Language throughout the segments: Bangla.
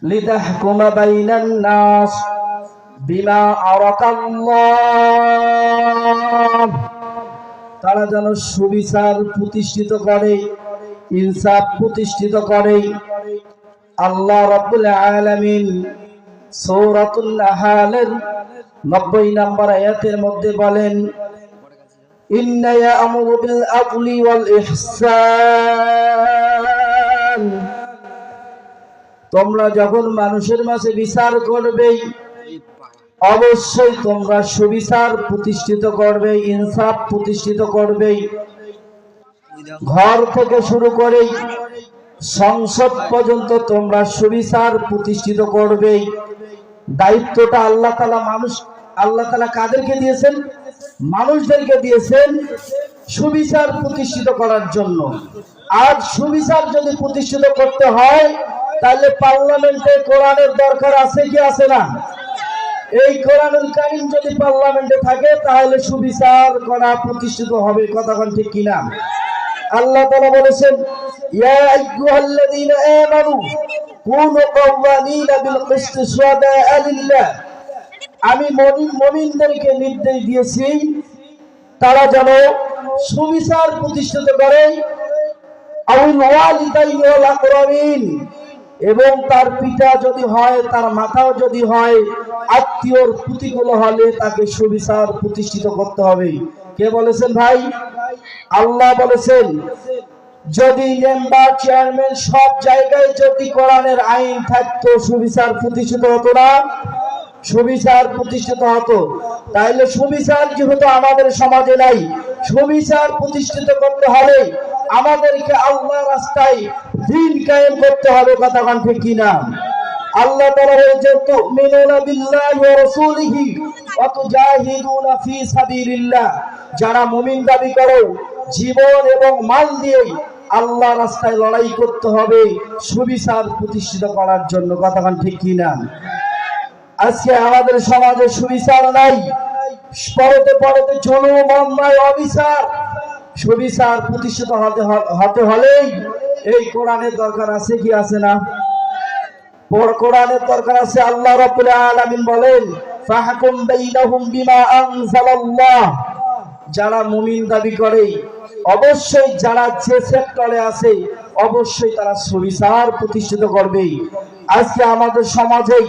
লিতাহকুমা বাইনান নাস বিমা আরাকাল্লাহ, তারা যেন সুবিচার প্রতিষ্ঠিত করে, ইনসাফ প্রতিষ্ঠিত করে। আল্লাহ রাব্বুল আলামিন সূরাতুন নাহলের 90 নম্বর আয়াতের মধ্যে বলেন, ইন্না ইয়া'মুরু বিল আদলি ওয়াল ইহসান, তোমরা যখন মানুষের মাঝে বিচার করবে অবশ্যই তোমরা সুবিচার প্রতিষ্ঠিত করবে, ইনসাফ প্রতিষ্ঠিত করবে। ঘর থেকে শুরু করে সংসদ পর্যন্ত তোমরা সুবিচার প্রতিষ্ঠিত করবে। দায়িত্বটা আল্লাহ তাআলা কাদেরকে দিয়েছেন? মানুষদেরকে দিয়েছেন সুবিচার প্রতিষ্ঠিত করার জন্য। আর সুবিচার যদি প্রতিষ্ঠিত করতে হয় তাহলে পার্লামেন্টে কোরআনের দরকার আছে কি আছে না? এই কোরআনুল কারীম যদি পার্লামেন্টে থাকে তাহলে সুবিচার করা প্রতিষ্ঠিত হবে। কথাটা ঠিক কিনা? আল্লাহ তাআলা বলেছেন, ইয়া আইয়ুহাল্লাযীনা আমানু কুনু কাওয়ামিনা বিল কিসতি শুহাদা'a লিল্লাহ, আমি মুমিনদেরকে নির্দেশ দিয়েছি তারা যেন সুবিচার প্রতিষ্ঠিত করে। আউল ওয়ালিদাইনি ওয়াল আকরাবিন, এবং তার পিতা যদি হয়, তার মাতাও যদি হয়, আত্মীয়র প্রতিকূল হলে তাকে সুবিচার প্রতিষ্ঠিত করতে হবে। কে বলেছেন ভাই? আল্লাহ বলেছেন, যদি মেম্বার চেয়ারম্যান সব জায়গায় যদি কোরআনের আইন থাকতো সুবিচার প্রতিষ্ঠিত হতো না? সুবিচার প্রতিষ্ঠিত হতো। তাইলে সুবিচার যেহেতু আমাদের সমাজে নাই, সুবিচার প্রতিষ্ঠিত করতে হলে আমাদেরকে আল্লাহর রাস্তায় দ্বীন কায়েম করতে হবে। কথা ঠিক কিনা? আল্লাহ তাআলা বলেছেন, তুমিনুনা বিল্লাহি ওয়া রাসূলিহি ওয়া তুজাহিদুনা ফি সাবিলিল্লাহ, যারা মুমিন দাবি করো জীবন এবং মাল দিয়ে আল্লাহর রাস্তায় লড়াই করতে হবে সুবিচার প্রতিষ্ঠিত করার জন্য। কথা ঠিক কিনা? আজকে আমাদের সমাজে সুবিচার নাই, পরতে পরতে জুলুম, অন্যায়, অবিচার। সুবিচার প্রতিষ্ঠিত হতে হলেই এই কোরআনের দরকার আছে কি আছে না? কোরআনের দরকার আছে। আল্লাহ রাব্বুল আলামিন বলেন, ফাহকুম বাইনাহুম বিমা আনজালাল্লাহ, যারা মুমিন দাবি করে অবশ্যই যারা যে সেক্টরে আছে অবশ্যই তারা সুবিচার প্রতিষ্ঠিত করবে। আজকে আমাদের সমাজে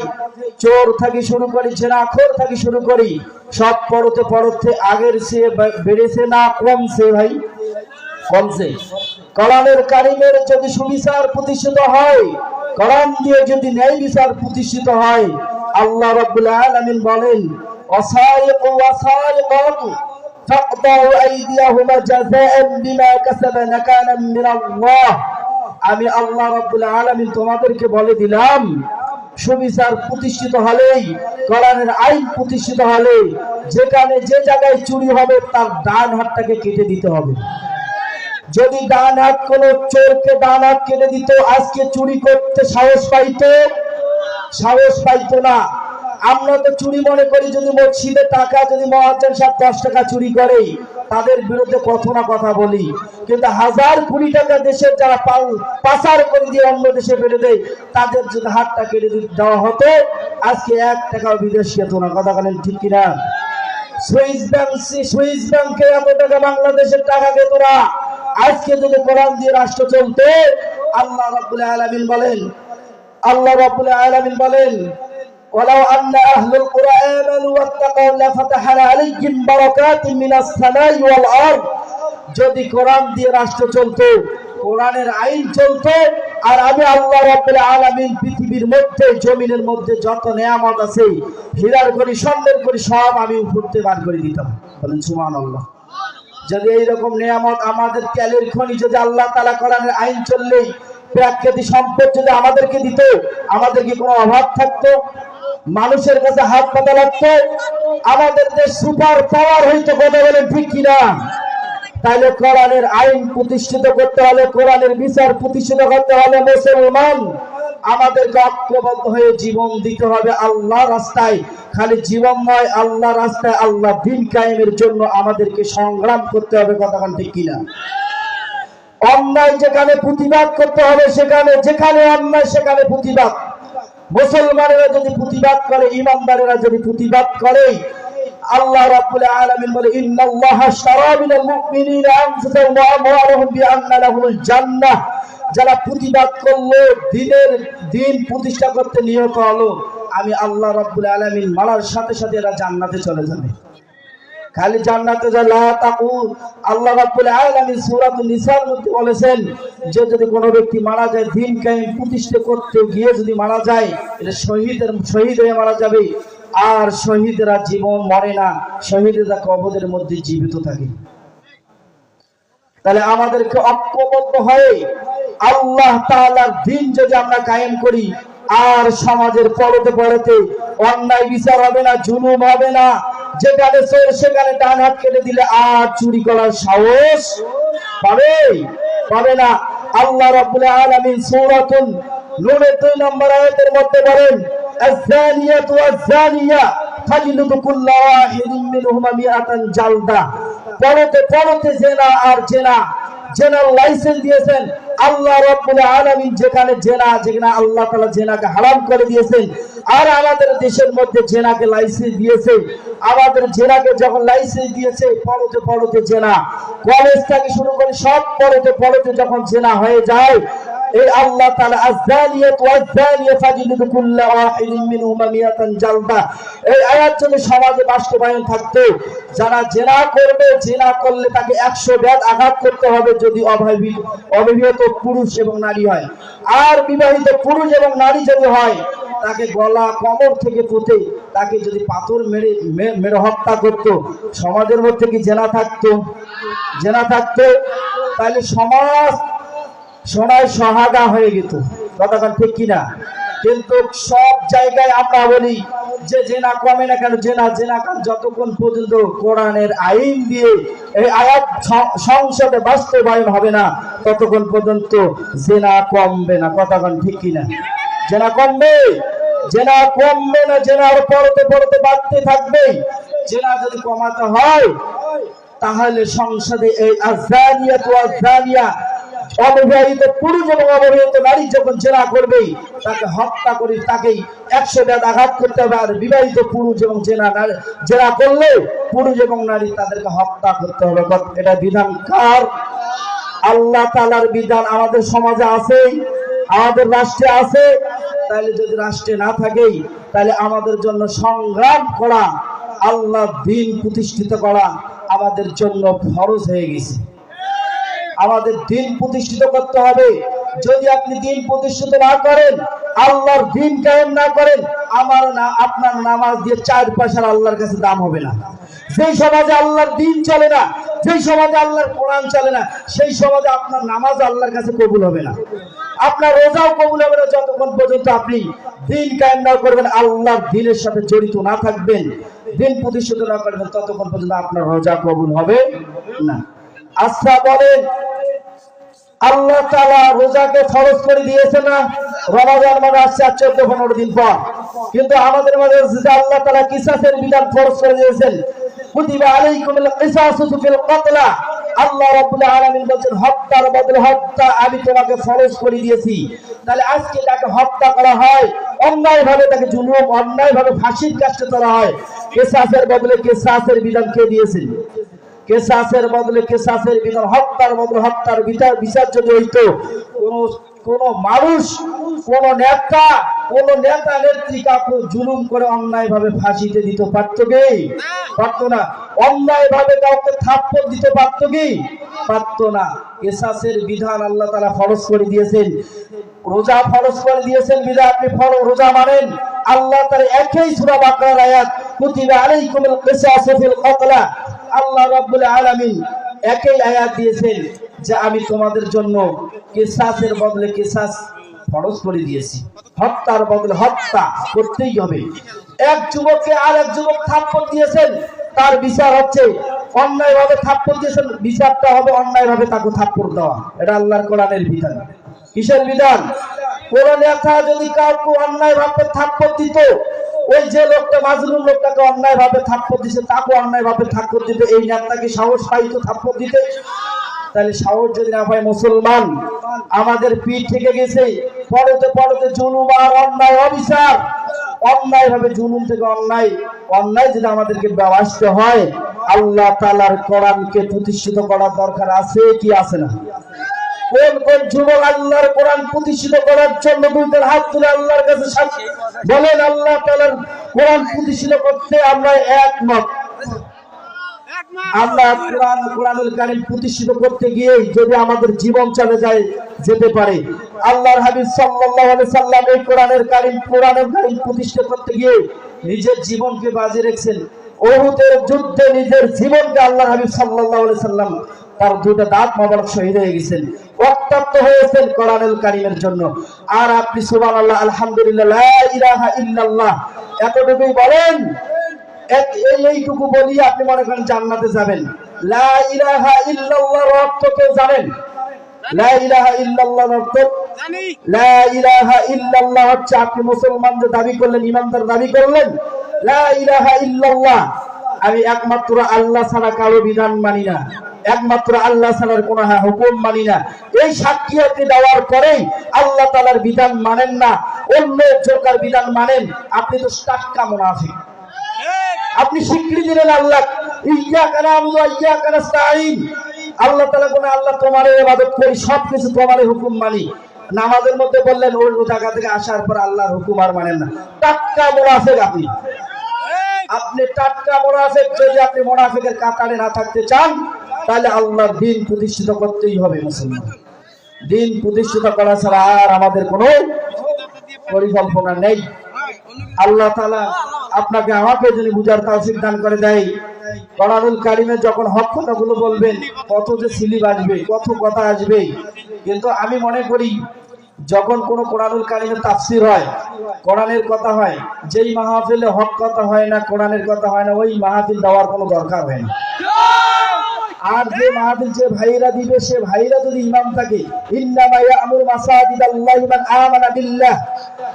চোর থেকে শুরু করি, জেনাখোর থেকে শুরু করি, সব পরতে পরতে আগের চেয়ে বেড়েছে না কমছে? ভাই কমছে। কোরআনের কারীমের যদি সুবিচার প্রতিষ্ঠিত হয়, কোরআন দিয়ে যদি ন্যায় বিচার প্রতিষ্ঠিত হয়, আল্লাহ রাব্বুল আলামিন বলেন, ওয়াসারিকু ওয়াসারিকাতু ফাকতাউ আইদিয়াহুমা জাযাআন বিমা কাসাবা নাকালাম মিনাল্লাহ, আমি আল্লাহ রাব্বুল আলামিন তোমাদেরকে বলে দিলাম সুবিচার প্রতিষ্ঠিত হলেই, কোরআনের আইন প্রতিষ্ঠিত হলে যেখানে যে জায়গায় চুরি হবে তার ডান হাতটাকে কেটে দিতে হবে। যদি ডান হাত কোনো চোরকে ডান হাত কেটে দিত, আজকে চুরি করতে সাহস পাইতো না। আমরা তো চুরি মনে করি, যদি মসজিদে টাকা, যদি মুয়াজ্জিন সাহেব 10 টাকা চুরি করে তাদের বিরুদ্ধে কত না কথা বলি, কিন্তু হাজার কোটি টাকা দেশের যারা পাচার করে দিয়ে অন্য দেশে ফেলে দেয় তাদের যদি হাতটা কেটে দেওয়া হতো আজকে 1 টাকাও বিদেশ যেত না। কথা বলেন ঠিক কিনা? সুইস ব্যাংকে এত টাকা বাংলাদেশের টাকা যেত না আজকে যদি কোরআন দিয়ে রাষ্ট্র চলতো। আল্লাহ রাব্বুল আলামিন বলেন, ওয়ালাউ আন্না আহলুল কুরআ আমানু ওয়াত্তাকাউ লাফাতাহনা আলাইহিম বারাকাতিন মিনাস সামাই ওয়াল আরদ, যদি কোরআন দিয়ে রাষ্ট্র চলতো, কোরআনের আইন চলতো, আর আমি আল্লাহ রাব্বুল আলামিন পৃথিবীর মধ্যে জমিনের মধ্যে যত নিয়ামত আছে হীরার করি, স্বর্ণের করি, সব আমি উপরতে বার করে দিতাম। বলেন সুবহানাল্লাহ। যদি এইরকম নিয়ামত আমাদের তেলের খনি যদি আল্লাহ তাআলা কোরআনের আইন চললেই প্রাকৃতিক সম্পদ যদি আমাদেরকে দিত, আমাদের কি কোনো অভাব থাকতো? মানুষের কাছে হাত পাতা লাগতো? আমাদের দেশ সুপার পাওয়ার হইতো। কথা বলেন ঠিক কিনা? তাইলে কোরআনের আইন প্রতিষ্ঠিত করতে হলে, কোরআনের বিচার প্রতিষ্ঠিত করতে হলে মুসলমান আমাদেরকে ঐক্যবদ্ধ হয়ে জীবন দিতে হবে আল্লাহর রাস্তায়। খালি জীবন নয়, আল্লাহর রাস্তায় আল্লাহ দ্বীন কায়েমের জন্য আমাদেরকে সংগ্রাম করতে হবে। কথা ঠিক কিনা? অন্যায় যেখানে প্রতিবাদ করতে হবে, যেখানে অন্যায় সেখানে প্রতিবাদ। মুসলমানেরা যদি প্রতিবাদ করে, ইমানদারেরা যদি প্রতিবাদ করে, আল্লাহ রাব্বুল আলামিন বলে ইন্নাল্লাহা আশতারা মিনাল মুমিনিনা আনফুসাহুম ওয়া আমওয়ালাহুম বিআন্না লাহুমুল জান্নাহ। যারা প্রতিবাদ করলো, দিন প্রতিষ্ঠা করতে নিহত হলো, আমি আল্লাহ রাব্বুল আলামিন মারার সাথে সাথে এরা জান্নাতে চলে যাবে। খালি জান্নাতে যা লা তাকুল, আল্লাহ রাব্বুল আলামিন সূরাতুন নিসার মধ্যে বলেছেন যে যদি কোনো ব্যক্তি মারা যায় দ্বীন কায়েম প্রতিষ্ঠা করতে গিয়ে যদি মারা যায়, এটা শহীদ হয়ে মারা যাবে। আর শহীদরা জীবন মরে না, শহীদরা কবরের মধ্যে জীবিত থাকে। তাহলে আমাদেরকে ঐক্যবদ্ধ হয়ে আল্লাহ তাআলার দ্বীন যদি আমরা কায়েম করি, আর সমাজের পরতে পরতে অন্যায় বিচার হবে না, জুলুম হবে না। যেখানে চোর সেখানে ডান হাত কেটে দিলে আর চুরি করার সাহস পাবে না। আল্লাহ রাব্বুল আলামিন সূরাতুন নূরের 2 নম্বর আয়াতের মধ্যে বলেন আয-যানিয়াতু ওয়াজ-যানিয়া ফাজলিদু কুল্লা ওয়াহিদিন মিনহুমা মিআতান জালদা। পরতে জেনা আর জেনার লাইসেন্স দিয়েছেন আল্লাহ রাব্বুল আলামিন। যেখানে আল্লাহ তাআলা জেনাকে হারাম করে দিয়েছেন, আর আমাদের দেশের মধ্যে জেনাকে লাইসেন্স দিয়েছে। আমাদের জেনাকে যখন লাইসেন্স দিয়েছে, পরতে জেনা, কলেজ থেকে শুরু করে সব পরতে যখন জেনা হয়ে যায়, এই আল্লাহ তাআলা আয-যানিয়াতু ওয়াজ-যানিয়া ফাজলিদু কুল্লা ওয়াহিদিন মিনহুমা মিআতান জালদা, এই আয়াত যদি সমাজে বাস্তবায়ন থাকতো, যারা জেনা করবে, জেনা করলে তাকে 100 বেত আঘাত করতে হবে যদি অবিবাহিত পুরুষ এবং নারী হয়। আর বিবাহিত পুরুষ এবং নারী যদি হয়, তাকে গলা কোমর থেকে পুঁতে তাকে যদি পাথর মেরে হত্যা করতো, সমাজের মধ্যে কি জেনা থাকতো? তাহলে সমাজ সোনায় সোহাগা হয়ে যেত। কথাটা ঠিক কিনা? কিন্তু সব জায়গায় আমরা বলি যে জেনা কমে না কেন? জেনা যতক্ষণ পর্যন্ত কোরআনের আইন দিয়ে এই আয়াত সংসদে বাস্তবায়ন হবে না, ততক্ষণ পর্যন্ত জেনা কমবে না। কথাটা ঠিক কিনা? জেনা কমবে না, জেনার পরতে বাড়তে থাকবে। জেনা যদি কমাতে হয়, তাহলে সংসদে এই আয-যানিয়াতু ওয়াজ-যানিয়া, অবিবাহিত পুরুষ এবং অবিবাহিত নারী যখন জেনা করবে, তাকে হত্যা করে তাকে 100 বেত আঘাত করতে হবে। আর বিবাহিত পুরুষ এবং জেনা করলে পুরুষ এবং নারী তাদেরকে হত্যা করতে হবে। এটা বিধান কার? আল্লাহ তাআলার বিধান। আমাদের সমাজে আছে, আমাদের রাষ্ট্রে আছে। তাহলে যদি রাষ্ট্রে না থাকে, তাহলে আমাদের জন্য সংগ্রাম করা, আল্লাহর দ্বীন প্রতিষ্ঠিত করা আমাদের জন্য ফরজ হয়ে গেছে। আমাদের দ্বীন প্রতিষ্ঠিত করতে হবে। যদি আপনি দ্বীন প্রতিষ্ঠিত না করেন, আল্লাহর দ্বীন কায়েম না করেন, আপনার নামাজ দিয়ে 4 পয়সার আল্লাহর কাছে দাম হবে না। যেই সমাজে আল্লাহর দ্বীন চলে না, যেই সমাজে আল্লাহর কোরআন চলে না, সেই সমাজে আপনার নামাজ আল্লাহর কাছে কবুল হবে না, আপনার রোজাও কবুল হবে না, যতক্ষণ পর্যন্ত আপনি দ্বীন কায়েম না করবেন, আল্লাহর দ্বীনের সাথে জড়িত না থাকবেন, দ্বীন প্রতিষ্ঠিত না করবেন, ততক্ষণ পর্যন্ত আপনার রোজা কবুল হবে না। আচ্ছা বলেন, আল্লাহ তাআলা রোজাকে ফরজ করে দিয়েছে না? রমাদান মানে আসছে 14-15 দিন পর। কিন্তু আমাদের মাঝে আল্লাহ তাআলা কিসাসের বিধান ফরজ করে দিয়েছেন। কুতিবা আলাইকুমুল কিসাসু ফিল কতলা। আল্লাহ রাব্বুল আলামিন বলেন হত্যার বদলে হত্যা আমি তোমাকে ফরজ করে দিয়েছি। তাহলে আজকে তাকে হত্যা করা হয়, অন্যায়ভাবে তাকে জুলুম, অন্যায়ভাবে ফাঁসির কাছে তোলা হয়, কিসাসের বদলে কিসাসের বিধান কে দিয়েছেন? কেসাসের বদলে কেসাসের বিধান, হত্যার বদলে হত্যার বিচার যদি হইতো, কোন মানুষ, কোন নেতা নেত্রী কাউকে জুলুম করে অন্যায় ভাবে ফাঁসিতে দিতে পারতো কি? পারতো না। অন্যায় ভাবে কাউকে থাপ্পড় দিতে পারতো কি? পারতো না। কেসাসের বিধান আল্লাহ তাআলা ফরজ করে দিয়েছেন। রোজা ফরজ করে দিয়েছেন বিধান আপনি রোজা মানেন। আল্লাহ তাআলা একই সূরা বাকারার আয়াত কুতিবা আলাইকুমুল কিসাসু ফিল কতলা, আল্লাহ রাব্বুল আলামিন একই আয়াত দিয়েছেন যে আমি তোমাদের জন্য কিসাসের বদলে কিসাস ফরজ করে দিয়েছি। হত্যার বদলে হত্যা করতেই হবে। এক যুবককে আর এক যুবক থাপ্পড় দিয়েছেন, তার বিচার হচ্ছে অন্যায়ভাবে থাপ্পড় দিয়েছেন, বিচারটা হবে অন্যায়ভাবে তাকে থাপ্পড় দেওয়া। এটা আল্লাহর কোরআনের বিধান। কিসের বিধান? কোন নেতা যদি কাউকে অন্যায়ভাবে থাপ্পড় দিত, ওই যে লোকটা মাজলুম লোকটাকে অন্যায়ভাবে থাপ্পড় দিছে, তাকে অন্যায়ভাবে থাপ্পড় দিতে এই নেতাকে সাহস পাইতো থাপ্পড় দিতে? তাহলে সাহস যদি না পায় মুসলমান আমাদের পিঠ থেকে গেছে পড়তে পড়তে জুলুম আর অন্যায় অবিচার, অন্যায় ভাবে জুলুম থেকে অন্যায় যদি আমাদেরকে ব্যবস্থা হয়, আল্লাহ তাআলার কোরআনকে প্রতিষ্ঠিত করার দরকার আছে কি আছে না? কোন কোন যুবক আল্লাহর কোরআন প্রতিষ্ঠিত করার জন্য দুইটার হাত তুলে আল্লাহর কাছে সাক্ষী বলেন আল্লাহ তাআলার কোরআন প্রতিষ্ঠিত করতে আমরা একমত। আমরা কোরআনুল কারীম প্রতিষ্ঠিত করতে গিয়ে যদি আমাদের জীবন চলে যায় যেতে পারে, আল্লাহর হাবিব সাল্লাল্লাহু আলাইহি সাল্লাম এই কোরআনুল কারীম প্রতিষ্ঠা করতে গিয়ে নিজের জীবনকে বাজি রেখেছেন। উহুদের যুদ্ধে নিজের জীবনকে আল্লাহর হাবিব সাল্লাল্লাহু আলাইহি সাল্লাম তার দুটো দাঁত মোবারক শহীদ হয়ে গেছেন, রক্তাক্ত হয়েছেন কোরআনুল কারীমের জন্য। আর আপনি সুবহানাল্লাহ আলহামদুলিল্লাহ লা ইলাহা ইল্লাল্লাহ এতটুকুই বলেন, এইটুকু বলি আপনি মনে করেন জান্নাতে যাবেন। লা ইলাহা ইল্লাল্লাহর অর্থ কেউ জানেন? লা ইলাহা ইল্লাল্লাহর অর্থ জানি। লা ইলাহা ইল্লাল্লাহ হচ্ছে আপনি মুসলমান যে দাবি করলেন, ইমানদার দাবি করলেন, লা ইলাহা ইল্লাল্লাহ আমি একমাত্র আল্লাহ ছাড়া কারো বিধান মানি না, একমাত্র আল্লাহ ছাড়ার কোন হুকুম মানি না। এই সাক্ষী আপনি দেওয়ার পরেই আল্লাহ তাআলার বিধান মানেন না, অন্য জোকার বিধান মানেন, আপনি তো টাটকা মুনাফিক। আপনি স্বীকৃতি দিলেন আল্লাহ ইয়্যাকা না'বুদু ওয়া ইয়্যাকা নাস্তাঈন, আল্লাহ তাআলা কোন আল্লাহ তোমার ইবাদত করি, সবকিছু তোমার হুকুম মানি। নামাজের মধ্যে বললেন ওই জায়গা থেকে আসার পর আল্লাহর হুকুম আর মানেন না, টাটকা মুনাফিক আপনি। আপনি টাটকা মুনাফিক। যদি আপনি মুনাফিকের কাতারে না থাকতে চান তাহলে আল্লাহর দ্বীন প্রতিষ্ঠিত করতেই হবে। মুসলমান দ্বীন প্রতিষ্ঠিত করা ছাড়া আর আমাদের কোনো পরিকল্পনা নেই। আল্লাহ তাআলা আপনাকে আমাকে যদি বুঝার তৌফিক দান করে দেয়, কোরআনুল কারীমে যখন হক কথাগুলো বলবেন কত যে স্লিপ আসবে, কত কথা আসবে। কিন্তু আমি মনে করি যখন কোন কোরআনুল কারীমের তাফসীর হয়, কোরআনের কথা হয়, যেই মাহফিলে হক কথা হয় না, কোরআনের কথা হয় না, ওই মাহফিল দেওয়ার কোনো দরকার হয় না। আর যে মাহফিল যে ভাইরা দিবে সে ভাইরা যদি ইমাম থাকে, ইন্নামা ইয়া'মুরু মাসাজিদাল্লাহি মান আমানা বিল্লাহ,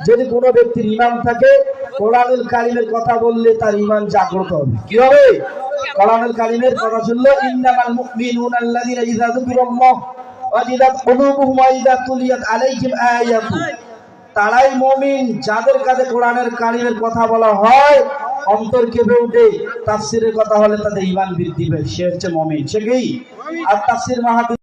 যদি কোনো ব্যক্তির ইমাম থাকে কোরআনুল কারীমের কথা বললে তার ঈমান জাগ্রত হবে। কি হবে? কোরআনুল কারীমের কথা শুনলো ইন্নামাল মুমিনুনা আল্লাযীনা ইযা যুকিরাল্লাহ ওয়াজিলাত কুলুবুহুম ওয়া ইযা তুলিয়াত আলাইহিম আয়াতু, তারাই মুমিন যাদের কাছে কোরআনের কারীমের কথা বলা হয় অন্তর কেঁপে ওঠে, তাফসীরের কথা হলে তাদের ঈমান বৃদ্ধি পায়, সে হচ্ছে মুমিন। সে কি? আর তাফসীর মাহফিল